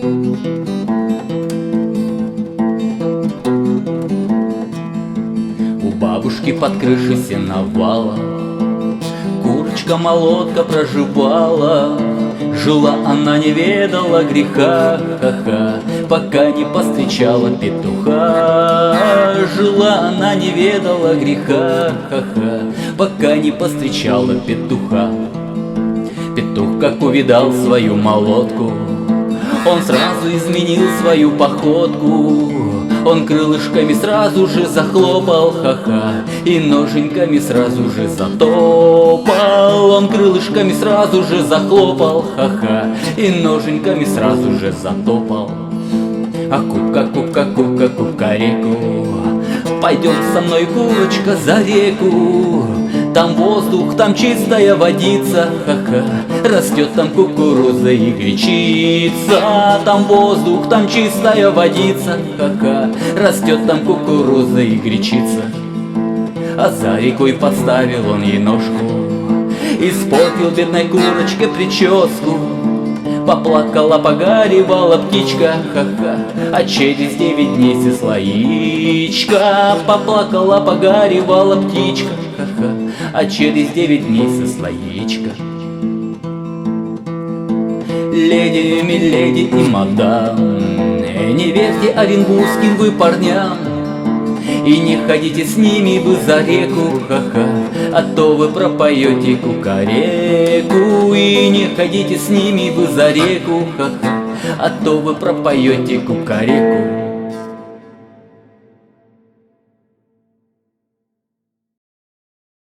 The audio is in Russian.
У бабушки под крышей сеновала курочка-молотка проживала. Жила она, не ведала греха, ха-ха, пока не повстречала петуха. Жила она, не ведала греха, ха-ха, пока не повстречала петуха. Петух, как увидал свою молотку, он сразу изменил свою походку. Он крылышками сразу же захлопал, ха-ха, и ноженьками сразу же затопал. Он крылышками сразу же захлопал, ха-ха, и ноженьками сразу же затопал. А кука-кука-кука, кукареку, пойдем со мной, курочка, за реку. Там воздух, там чистая водица, ха-ха, растет там кукуруза и гречица. Там воздух, там чистая водица, ха-ха, растет там кукуруза и гречица. А за рекой подставил он ей ножку, испортил бедной курочке прическу. Поплакала, погоревала птичка, ха-ха, а через 9 дней снесла яичко. Поплакала, погоревала птичка, ха-ха, а через 9 дней снесла яичко. Леди, миледи и мадам, не верьте оренбургским вы парням, и не ходите с ними вы за реку, ха-ха, а то вы пропоете кукареку. И не ходите с ними вы за реку, ха-ха, а то вы пропоете кукареку.